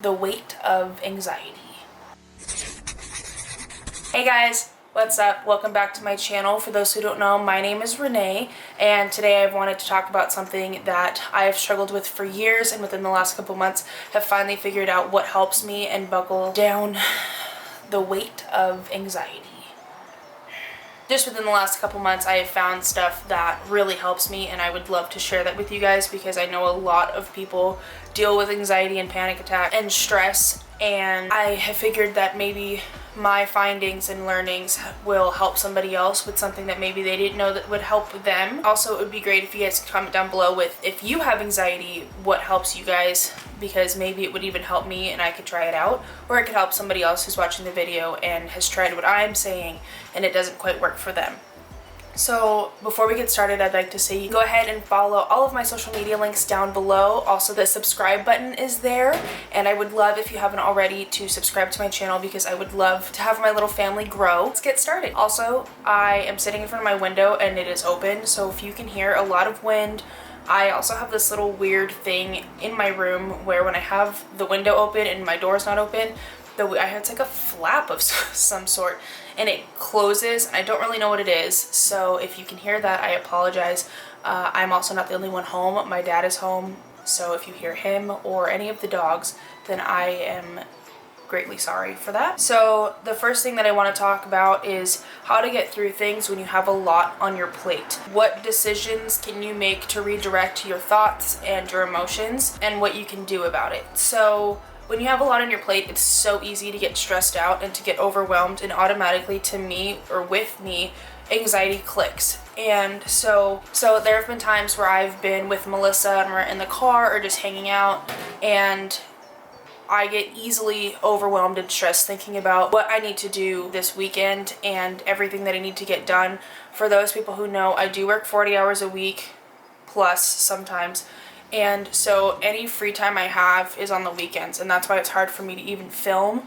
The weight of anxiety. Hey guys, what's up? Welcome back to my channel. For those who don't know, my name is Renee, and today I wanted to talk about something that I have struggled with for years, and within the last couple months have finally figured out what helps me and buckle down the weight of anxiety. Just within the last couple months, I have found stuff that really helps me, and I would love to share that with you guys because I know a lot of people deal with anxiety and panic attack and stress, and I have figured that maybe my findings and learnings will help somebody else with something that maybe they didn't know that would help them. Also, it would be great if you guys could comment down below with if you have anxiety, what helps you guys, because maybe it would even help me and I could try it out, or it could help somebody else who's watching the video and has tried what I'm saying and it doesn't quite work for them. So before we get started, I'd like to say go ahead and follow all of my social media links down below. Also, the subscribe button is there, and I would love if you haven't already to subscribe to my channel because I would love to have my little family grow. Let's get started. Also, I am sitting in front of my window and it is open, so if you can hear a lot of wind, I also have this little weird thing in my room where when I have the window open and my door is not open, I have it's like a flap of some sort, and it closes, and I don't really know what it is, so if you can hear that, I apologize. I'm also not the only one home. My dad is home, so if you hear him or any of the dogs, then I am greatly sorry for that. So the first thing that I want to talk about is how to get through things when you have a lot on your plate. What decisions can you make to redirect your thoughts and your emotions, and what you can do about it. So when you have a lot on your plate, it's so easy to get stressed out and to get overwhelmed, and automatically, to me or with me, anxiety clicks. And so there have been times where I've been with Melissa and we're in the car or just hanging out, and I get easily overwhelmed and stressed thinking about what I need to do this weekend and everything that I need to get done. For those people who know, I do work 40 hours a week plus sometimes. And so any free time I have is on the weekends, and that's why it's hard for me to even film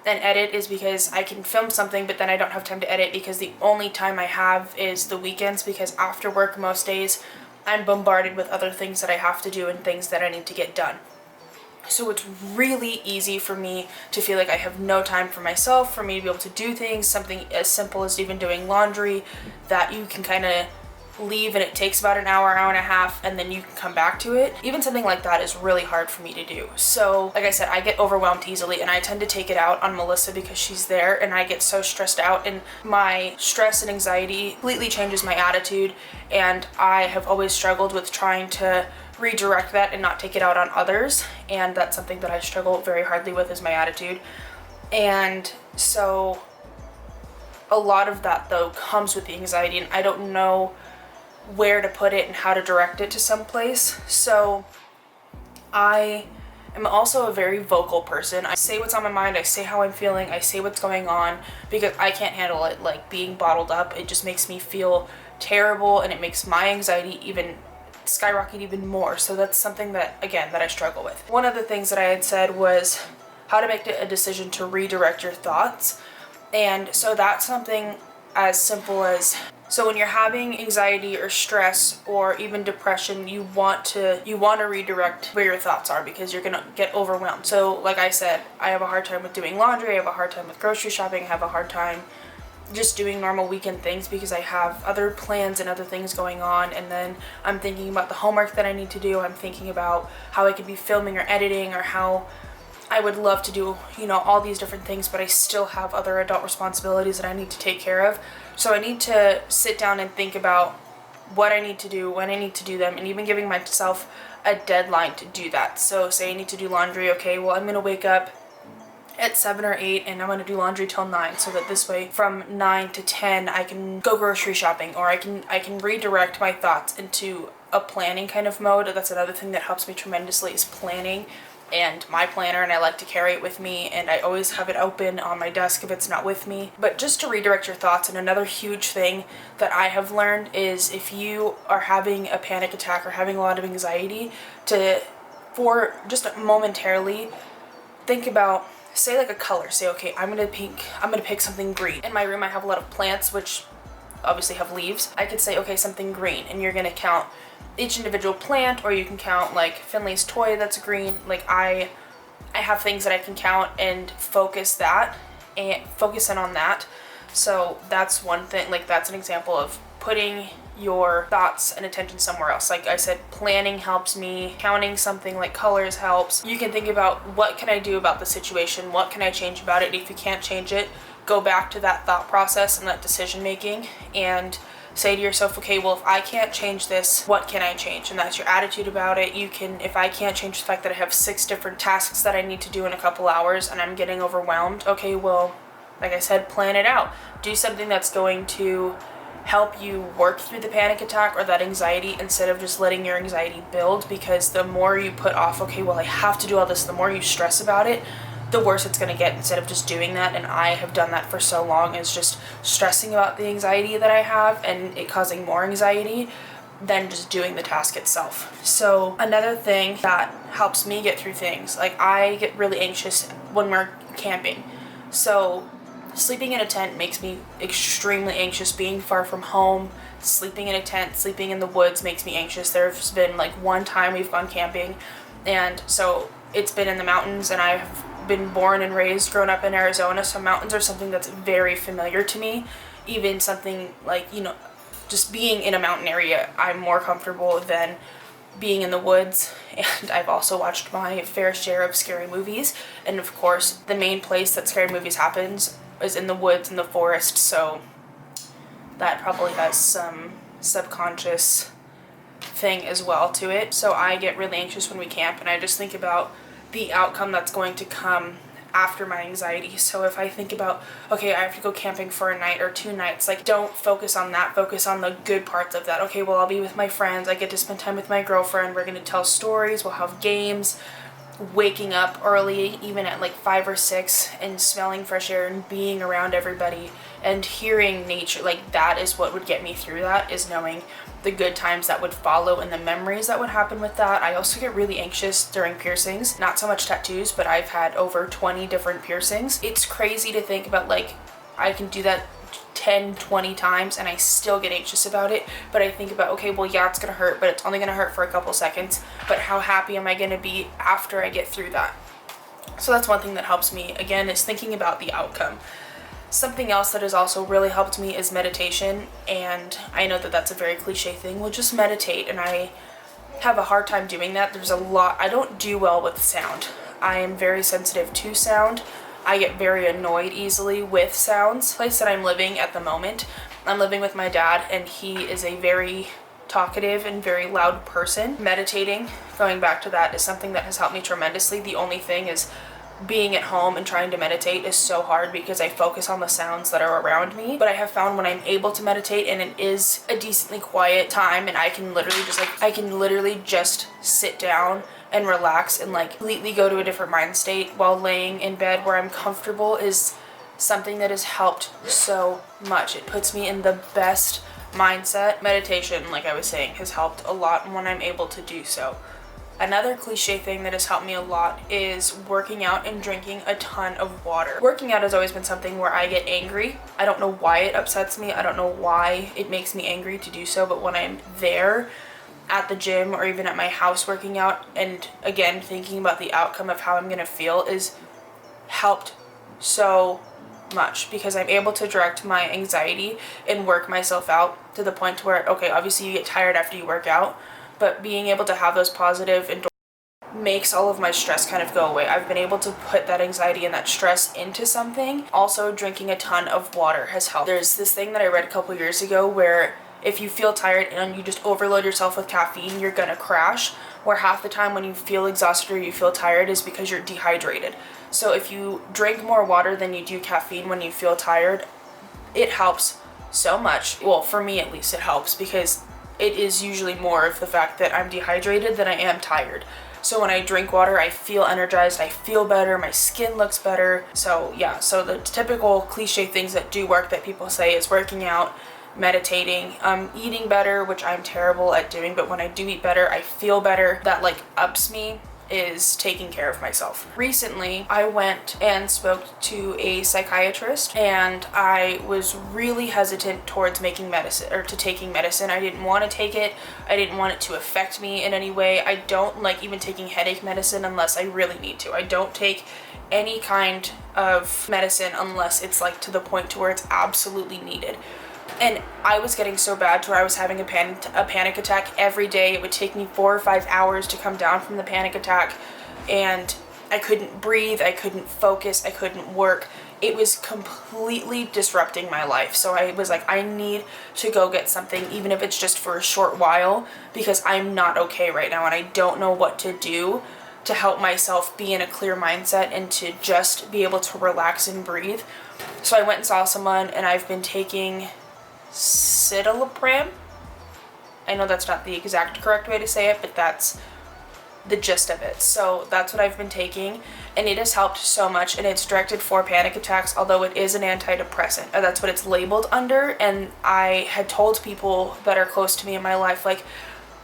and edit, is because I can film something but then I don't have time to edit because the only time I have is the weekends, because after work most days I'm bombarded with other things that I have to do and things that I need to get done. So it's really easy for me to feel like I have no time for myself, for me to be able to do things, something as simple as even doing laundry that you can kind of leave and it takes about an hour and a half, and then you can come back to it. Even something like that is really hard for me to do. So like I said, I get overwhelmed easily, and I tend to take it out on Melissa because she's there, and I get so stressed out, and my stress and anxiety completely changes my attitude, and I have always struggled with trying to redirect that and not take it out on others, and that's something that I struggle very hardly with, is my attitude. And so a lot of that though comes with the anxiety, and I don't know where to put it and how to direct it to someplace. So I am also a very vocal person. I say what's on my mind, I say how I'm feeling, I say what's going on, because I can't handle it. Like, being bottled up, it just makes me feel terrible, and it makes my anxiety even skyrocket even more. So that's something that, again, that I struggle with. One of the things that I had said was how to make a decision to redirect your thoughts. And so that's something as simple as, so when you're having anxiety or stress or even depression, you want to redirect where your thoughts are, because you're gonna get overwhelmed. So like I said, I have a hard time with doing laundry, I have a hard time with grocery shopping, I have a hard time just doing normal weekend things because I have other plans and other things going on, and then I'm thinking about the homework that I need to do, I'm thinking about how I could be filming or editing, or how I would love to do, all these different things, but I still have other adult responsibilities that I need to take care of. So I need to sit down and think about what I need to do, when I need to do them, and even giving myself a deadline to do that. So say I need to do laundry, okay, well, I'm going to wake up at 7 or 8 and I'm going to do laundry till 9, so that this way from 9 to 10 I can go grocery shopping, or I can redirect my thoughts into a planning kind of mode. That's another thing that helps me tremendously, is planning, and my planner, and I like to carry it with me, and I always have it open on my desk if it's not with me. But just to redirect your thoughts. And another huge thing that I have learned is, if you are having a panic attack or having a lot of anxiety, for just momentarily think about, say like a color, say, okay, I'm gonna pick something green. In my room I have a lot of plants which obviously have leaves. I could say, okay, something green, and you're gonna count each individual plant, or you can count like Finley's toy that's green. Like, I I have things that I can count and focus in on that. So that's one thing, like that's an example of putting your thoughts and attention somewhere else. Like I said, planning helps me, counting something like colors helps. You can think about what can I do about the situation, what can I change about it. If you can't change it, go back to that thought process and that decision making and say to yourself, okay, well, if I can't change this, what can I change? And that's your attitude about it. You can, if I can't change the fact that I have 6 different tasks that I need to do in a couple hours and I'm getting overwhelmed, okay, well, like I said, plan it out. Do something that's going to help you work through the panic attack or that anxiety instead of just letting your anxiety build, because the more you put off, okay, well, I have to do all this, the more you stress about it, the worse it's going to get instead of just doing that. And I have done that for so long, is just stressing about the anxiety that I have and it causing more anxiety than just doing the task itself. So another thing that helps me get through things, like I get really anxious when we're camping. So sleeping in a tent makes me extremely anxious. Being far from home, sleeping in a tent, sleeping in the woods makes me anxious. There's been like one time we've gone camping, and so it's been in the mountains, and I've been born and raised, grown up in Arizona, so mountains are something that's very familiar to me. Even something like, just being in a mountain area, I'm more comfortable than being in the woods. And I've also watched my fair share of scary movies, and of course the main place that scary movies happens is in the woods, in the forest, so that probably has some subconscious thing as well to it. So I get really anxious when we camp, and I just think about the outcome that's going to come after my anxiety. So if I think about, okay, I have to go camping for a night or 2 nights, like don't focus on that, focus on the good parts of that. Okay, well, I'll be with my friends, I get to spend time with my girlfriend, we're going to tell stories, we'll have games, waking up early, even at like 5 or 6, and smelling fresh air and being around everybody and hearing nature. Like that is what would get me through that, is knowing the good times that would follow and the memories that would happen with that. I also get really anxious during piercings, not so much tattoos, but I've had over 20 different piercings. It's crazy to think about, like I can do that 10-20 times and I still get anxious about it. But I think about, okay, well, yeah, it's gonna hurt, but it's only gonna hurt for a couple seconds, but how happy am I gonna be after I get through that? So that's one thing that helps me, again, is thinking about the outcome. Something else that has also really helped me is meditation, and I know that that's a very cliche thing. Well, just meditate, and I have a hard time doing that. There's a lot, I don't do well with sound. I am very sensitive to sound. I get very annoyed easily with sounds. The place that I'm living at the moment, I'm living with my dad, and he is a very talkative and very loud person. Meditating, going back to that, is something that has helped me tremendously. The only thing is, being at home and trying to meditate is so hard because I focus on the sounds that are around me. But I have found when I'm able to meditate and it is a decently quiet time, and I can literally just sit down and relax and like completely go to a different mind state while laying in bed where I'm comfortable, is something that has helped so much. It puts me in the best mindset. Meditation, like I was saying, has helped a lot when I'm able to do so. Another cliche thing that has helped me a lot is working out and drinking a ton of water. Working out has always been something where I get angry. I don't know why it upsets me. I don't know why it makes me angry to do so, but when I'm there at the gym or even at my house working out, and again, thinking about the outcome of how I'm gonna feel, is helped so much, because I'm able to direct my anxiety and work myself out to the point where, okay, obviously you get tired after you work out, but being able to have those positive endorphins makes all of my stress kind of go away. I've been able to put that anxiety and that stress into something. Also, drinking a ton of water has helped. There's this thing that I read a couple years ago where if you feel tired and you just overload yourself with caffeine, you're gonna crash, where half the time when you feel exhausted or you feel tired is because you're dehydrated. So if you drink more water than you do caffeine when you feel tired, it helps so much. Well, for me at least, it helps, because it is usually more of the fact that I'm dehydrated than I am tired. So when I drink water, I feel energized, I feel better, my skin looks better. So yeah, so the typical cliche things that do work that people say is working out, meditating, eating better, which I'm terrible at doing, but when I do eat better, I feel better. That like ups me. is taking care of myself. Recently, I went and spoke to a psychiatrist, and I was really hesitant towards taking medicine. I didn't want to take it. I didn't want it to affect me in any way. I don't like even taking headache medicine unless I really need to. I don't take any kind of medicine unless it's like to the point to where it's absolutely needed. And I was getting so bad to where I was having a panic attack every day. It would take me 4 or 5 hours to come down from the panic attack, and I couldn't breathe, I couldn't focus, I couldn't work. It was completely disrupting my life. So I was like, I need to go get something, even if it's just for a short while, because I'm not okay right now and I don't know what to do to help myself be in a clear mindset and to just be able to relax and breathe. So I went and saw someone, and I've been taking citalopram. I know that's not the exact correct way to say it, but that's the gist of it. So that's what I've been taking, and it has helped so much, and it's directed for panic attacks, although it is an antidepressant. That's what it's labeled under. And I had told people that are close to me in my life, like,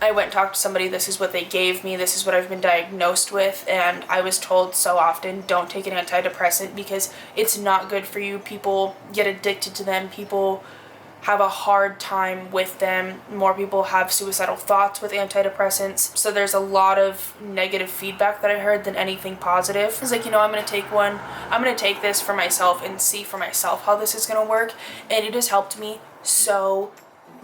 I went and talked to somebody, this is what they gave me, this is what I've been diagnosed with, and I was told so often, don't take an antidepressant because it's not good for you. People get addicted to them, people have a hard time with them, more people have suicidal thoughts with antidepressants. So there's a lot of negative feedback that I heard than anything positive. I was like, I'm gonna take one, I'm gonna take this for myself and see for myself how this is gonna work, and it has helped me so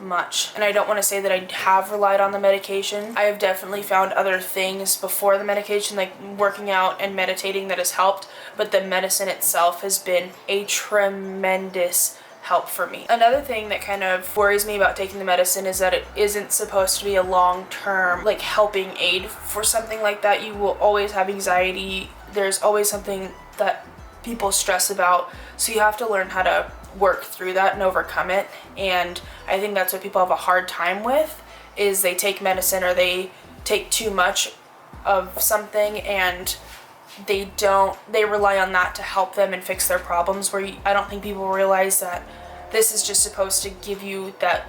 much. And I don't want to say that I have relied on the medication. I have definitely found other things before the medication, like working out and meditating, that has helped, but the medicine itself has been a tremendous help for me. Another thing that kind of worries me about taking the medicine is that it isn't supposed to be a long-term like helping aid for something like that. You will always have anxiety. There's always something that people stress about, so you have to learn how to work through that and overcome it. And I think that's what people have a hard time with, is they take medicine or they take too much of something and they rely on that to help them and fix their problems, where I don't think people realize that this is just supposed to give you that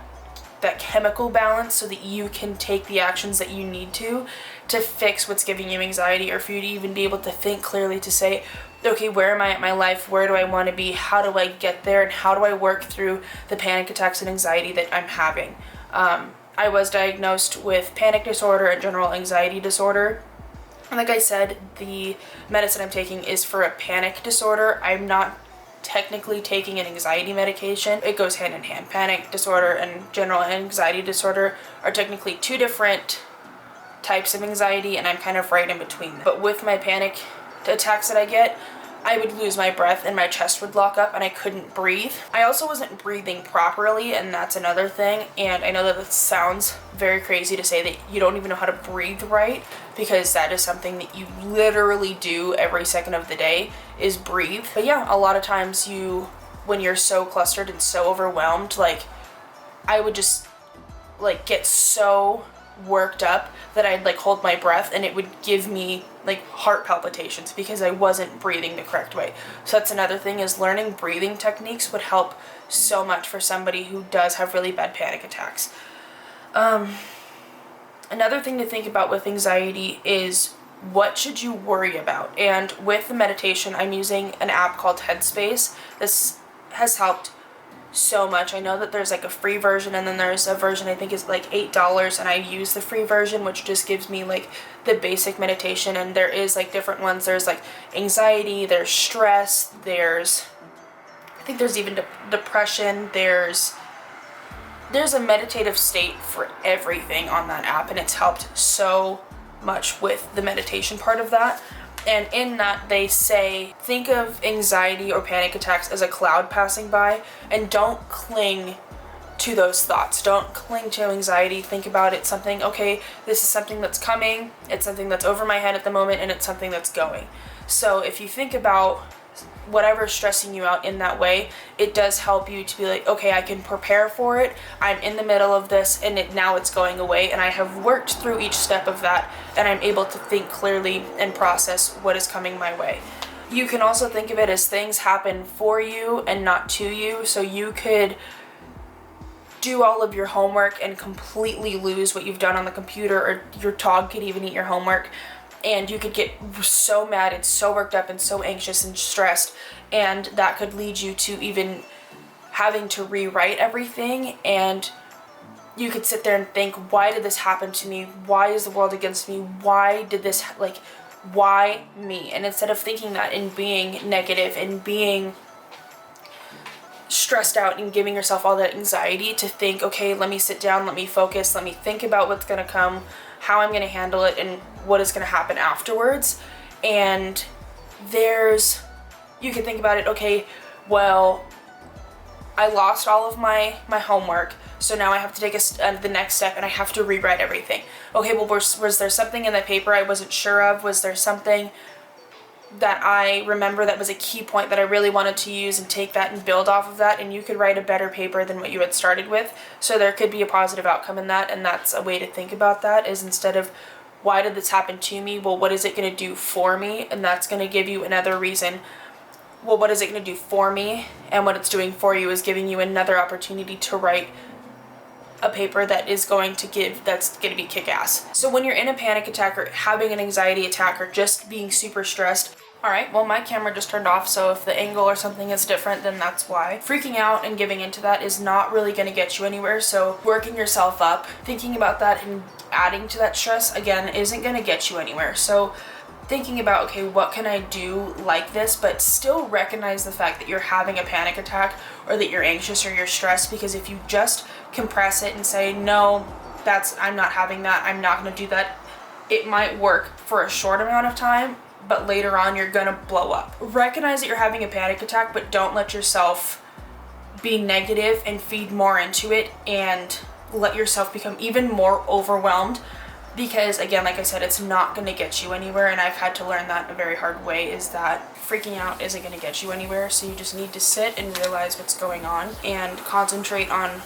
chemical balance so that you can take the actions that you need to fix what's giving you anxiety, or for you to even be able to think clearly, to say, okay, where am I at my life? Where do I want to be? How do I get there? And how do I work through the panic attacks and anxiety that I'm having? I was diagnosed with panic disorder and general anxiety disorder. And like I said, the medicine I'm taking is for a panic disorder. I'm not technically taking an anxiety medication. It goes hand in hand. Panic disorder and general anxiety disorder are technically two different types of anxiety, and I'm kind of right in between them. But with my panic attacks that I get, I would lose my breath and my chest would lock up and I couldn't breathe. I also wasn't breathing properly, and that's another thing. And I know that it sounds very crazy to say that you don't even know how to breathe right, because that is something that you literally do every second of the day, is breathe. But yeah, a lot of times when you're so clustered and so overwhelmed, like I would just like get so worked up that I'd like hold my breath, and it would give me like heart palpitations because I wasn't breathing the correct way. So that's another thing, is learning breathing techniques would help so much for somebody who does have really bad panic attacks. Another thing to think about with anxiety is, what should you worry about? And with the meditation, I'm using an app called Headspace. This has helped so much. I know that there's like a free version, and then there's a version I think is like $8, and I use the free version, which just gives me like the basic meditation. And there is like different ones. There's like anxiety, there's stress, I think there's even depression, there's a meditative state for everything on that app, and it's helped so much with the meditation part of that. And in that, they say, think of anxiety or panic attacks as a cloud passing by, and don't cling to those thoughts. Don't cling to anxiety. Think about it something, okay, this is something that's coming, it's something that's over my head at the moment, and it's something that's going. So if you think about whatever's stressing you out in that way, it does help you to be like, okay, I can prepare for it. I'm in the middle of this, and now it's going away, and I have worked through each step of that, and I'm able to think clearly and process what is coming my way. You can also think of it as things happen for you and not to you. So you could do all of your homework and completely lose what you've done on the computer, or your dog could even eat your homework. and you could get so mad and so worked up and so anxious and stressed, and that could lead you to even having to rewrite everything. And you could sit there and think, why did this happen to me? Why is the world against me? Why did this, like, why me? And instead of thinking that and being negative and being stressed out and giving yourself all that anxiety, to think, okay, let me sit down, let me focus, let me think about what's going to come, how I'm going to handle it, and what is going to happen afterwards. And you can think about it, okay, well, I lost all of my homework, so now I have to take the next step and I have to rewrite everything. Okay, well, was there something in the paper I wasn't sure of? Was there something that I remember that was a key point that I really wanted to use, and take that and build off of that, and you could write a better paper than what you had started with. So there could be a positive outcome in that, and that's a way to think about that, is instead of why did this happen to me, well, what is it going to do for me? And that's going to give you another reason. Well, what is it going to do for me? And what it's doing for you is giving you another opportunity to write a paper that's going to be kick-ass. So when you're in a panic attack or having an anxiety attack or just being super stressed, alright, well, my camera just turned off, so if the angle or something is different, then that's why. Freaking out and giving into that is not really going to get you anywhere, so working yourself up, thinking about that and adding to that stress, again, isn't going to get you anywhere. So thinking about, okay, what can I do like this, but still recognize the fact that you're having a panic attack or that you're anxious or you're stressed, because if you just compress it and say, no, I'm not having that, I'm not going to do that, it might work for a short amount of time, but later on you're gonna blow up. Recognize that you're having a panic attack, but don't let yourself be negative and feed more into it and let yourself become even more overwhelmed, because again, like I said, it's not gonna get you anywhere. And I've had to learn that a very hard way, is that freaking out isn't gonna get you anywhere. So you just need to sit and realize what's going on and concentrate on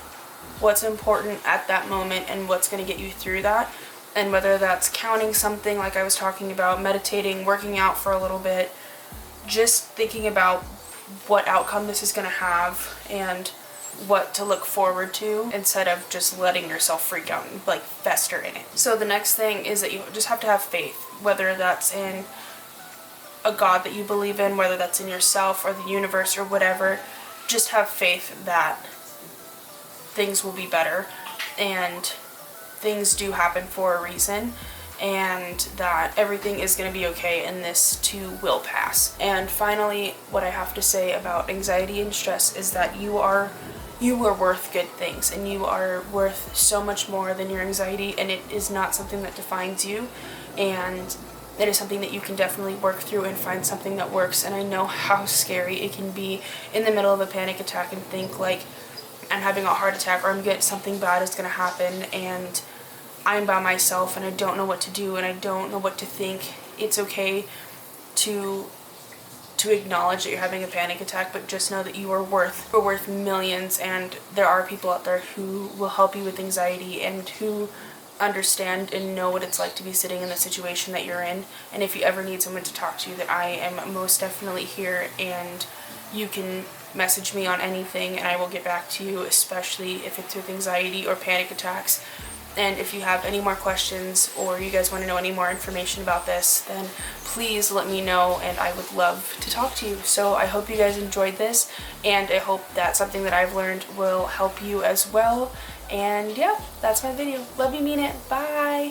what's important at that moment and what's gonna get you through that. And whether that's counting something like I was talking about, meditating, working out for a little bit, just thinking about what outcome this is going to have and what to look forward to, instead of just letting yourself freak out and like fester in it. So the next thing is that you just have to have faith, whether that's in a God that you believe in, whether that's in yourself or the universe or whatever. Just have faith that things will be better, and things do happen for a reason, and that everything is going to be okay, and this too will pass. And finally, what I have to say about anxiety and stress is that you are worth good things, and you are worth so much more than your anxiety, and it is not something that defines you, and it is something that you can definitely work through and find something that works. And I know how scary it can be in the middle of a panic attack and think like, I'm having a heart attack, or something bad is going to happen, and I'm by myself and I don't know what to do and I don't know what to think. It's okay to acknowledge that you're having a panic attack, but just know that you're worth millions, and there are people out there who will help you with anxiety and who understand and know what it's like to be sitting in the situation that you're in. And if you ever need someone to talk to, that I am most definitely here, and you can message me on anything and I will get back to you, especially if it's with anxiety or panic attacks. And if you have any more questions or you guys want to know any more information about this, then please let me know and I would love to talk to you. So I hope you guys enjoyed this, and I hope that something that I've learned will help you as well. And yeah, that's my video. Love you, mean it. Bye.